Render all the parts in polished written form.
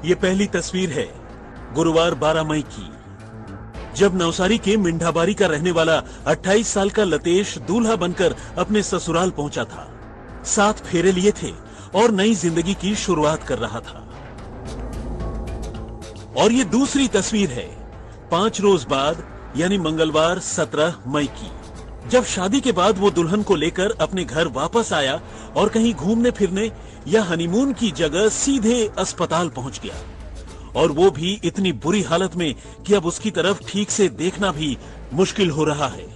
ये पहली तस्वीर है गुरुवार 12 मई की, जब नवसारी के मिंढाबारी का रहने वाला 28 साल का लतेश दूल्हा बनकर अपने ससुराल पहुंचा था। 7 फेरे लिए थे और नई जिंदगी की शुरुआत कर रहा था। और ये दूसरी तस्वीर है 5 रोज बाद यानी मंगलवार 17 मई की, जब शादी के बाद वो दुल्हन को लेकर अपने घर वापस आया और कहीं घूमने फिरने या हनीमून की जगह सीधे अस्पताल पहुंच गया, और वो भी इतनी बुरी हालत में कि अब उसकी तरफ ठीक से देखना भी मुश्किल हो रहा है।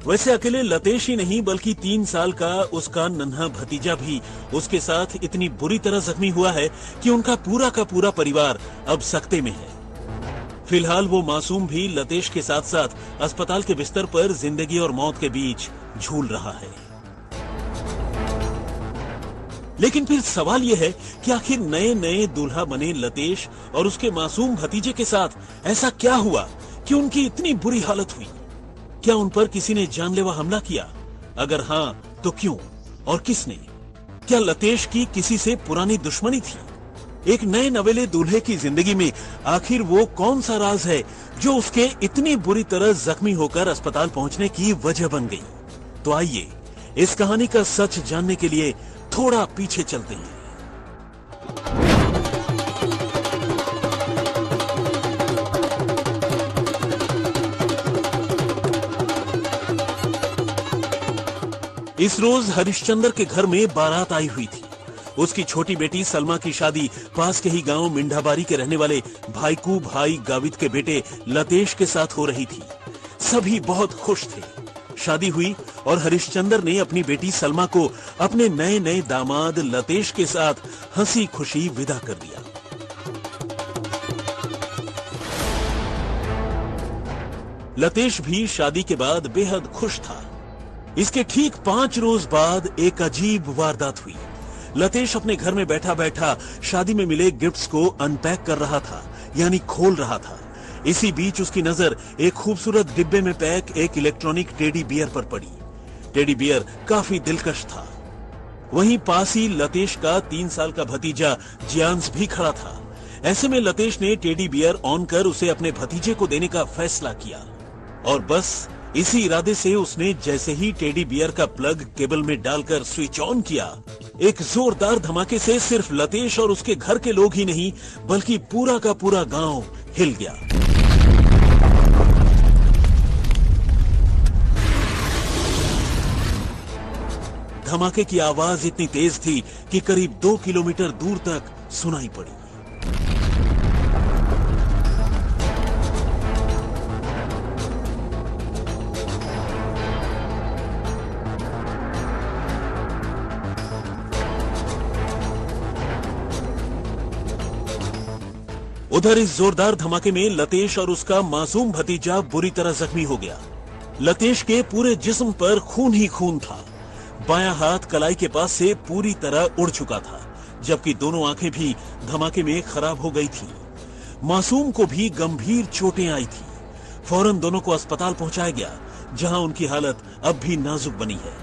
वैसे अकेले लतेश ही नहीं बल्कि 3 साल का उसका नन्हा भतीजा भी उसके साथ इतनी बुरी तरह जख्मी हुआ है कि उनका पूरा का पूरा परिवार अब सकते में है। फिलहाल वो मासूम भी लतेश के साथ साथ अस्पताल के बिस्तर पर जिंदगी और मौत के बीच झूल रहा है। लेकिन फिर सवाल यह है कि आखिर नए नए दूल्हा बने लतेश और उसके मासूम भतीजे के साथ ऐसा क्या हुआ कि उनकी इतनी बुरी हालत हुई? क्या उन पर किसी ने जानलेवा हमला किया? अगर हां तो क्यों और किसने? क्या लतेश की किसी से पुरानी दुश्मनी थी? एक नए नवेले दूल्हे की जिंदगी में आखिर वो कौन सा राज है जो उसके इतनी बुरी तरह जख्मी होकर अस्पताल पहुंचने की वजह बन गई? तो आइए इस कहानी का सच जानने के लिए थोड़ा पीछे चलते हैं। इस रोज हरिश्चंद्र के घर में बारात आई हुई थी। उसकी छोटी बेटी सलमा की शादी पास के ही गांव मिंढाबारी के रहने वाले भाईकू भाई गावित के बेटे लतेश के साथ हो रही थी। सभी बहुत खुश थे। शादी हुई और हरिश्चंद्र ने अपनी बेटी सलमा को अपने नए नए दामाद लतेश के साथ हंसी खुशी विदा कर दिया। लतेश भी शादी के बाद बेहद खुश था। इसके ठीक 5 रोज बाद एक अजीब वारदात हुई। लतेश अपने घर में बैठा बैठा शादी में मिले गिफ्ट्स को अनपैक कर रहा था, यानी खोल रहा था। इसी बीच उसकी नजर एक खूबसूरत डिब्बे में पैक एक इलेक्ट्रॉनिक टेडी बियर पर पड़ी। टेडी बियर काफी दिलकश था। वहीं पास ही लतेश का 3 साल का भतीजा जियांस भी खड़ा था। ऐसे में लतेश ने टेडी बियर ऑन कर उसे अपने भतीजे को देने का फैसला किया, और बस इसी इरादे से उसने जैसे ही टेडी बियर का प्लग केबल में डालकर स्विच ऑन किया, एक जोरदार धमाके से सिर्फ लतेश और उसके घर के लोग ही नहीं बल्कि पूरा का पूरा गांव हिल गया। धमाके की आवाज इतनी तेज थी कि करीब 2 किलोमीटर दूर तक सुनाई पड़ी। उधर इस जोरदार धमाके में लतेश और उसका मासूम भतीजा बुरी तरह जख्मी हो गया। लतेश के पूरे जिस्म पर खून ही खून था। बायां हाथ कलाई के पास से पूरी तरह उड़ चुका था, जबकि दोनों आंखें भी धमाके में खराब हो गई थी। मासूम को भी गंभीर चोटें आई थी। फौरन दोनों को अस्पताल पहुंचाया गया, जहां उनकी हालत अब भी नाजुक बनी है।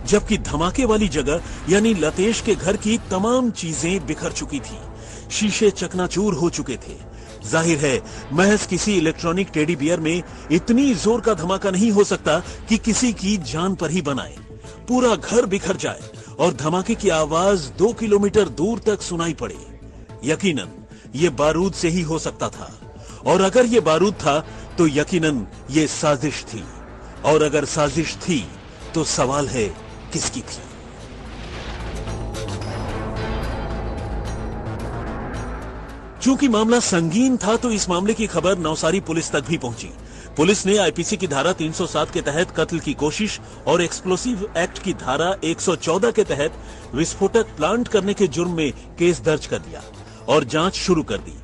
जबकि धमाके वाली जगह यानी लतेश के घर की तमाम चीजें बिखर चुकी थी। शीशे चकनाचूर हो चुके थे। जाहिर है महज किसी इलेक्ट्रॉनिक टेडी बियर में इतनी जोर का धमाका नहीं हो सकता कि किसी की जान पर ही बनाए। पूरा घर बिखर जाए और धमाके की आवाज 2 किलोमीटर दूर तक सुनाई पड़े। यकीनन ये बारूद से ही हो सकता था, और अगर ये बारूद था तो यकीनन ये साजिश थी, और अगर साजिश थी तो सवाल है किसकी थी? चूंकि मामला संगीन था तो इस मामले की खबर नवसारी पुलिस तक भी पहुंची। पुलिस ने आईपीसी की धारा 307 के तहत कत्ल की कोशिश और एक्सप्लोसिव एक्ट की धारा 114 के तहत विस्फोटक प्लांट करने के जुर्म में केस दर्ज कर दिया और जांच शुरू कर दी।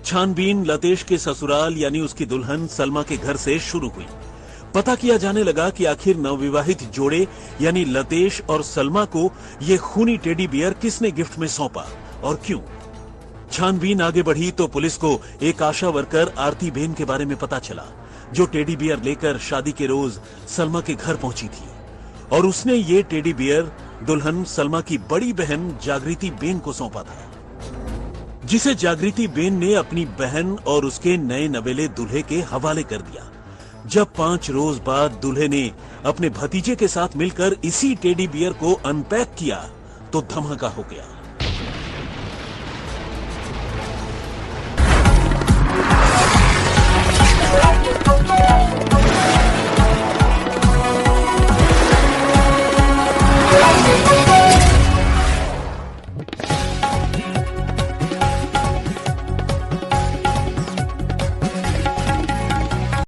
छानबीन लतेश के ससुराल यानी उसकी दुल्हन सलमा के घर से शुरू हुई। पता किया जाने लगा कि आखिर नवविवाहित जोड़े यानी लतेश और सलमा को यह खूनी टेडी बियर किसने गिफ्ट में सौंपा और क्यों। छानबीन आगे बढ़ी तो पुलिस को एक आशा वर्कर आरती बेन के बारे में पता चला, जो टेडी बियर लेकर शादी के रोज सलमा के घर पहुंची थी और उसने ये टेडी बियर दुल्हन सलमा की बड़ी बहन जागृति बेन को सौंपा था, जिसे जागृति बेन ने अपनी बहन और उसके नए नवेले दूल्हे के हवाले कर दिया। जब 5 रोज बाद दूल्हे ने अपने भतीजे के साथ मिलकर इसी टेडी बियर को अनपैक किया तो धमाका हो गया।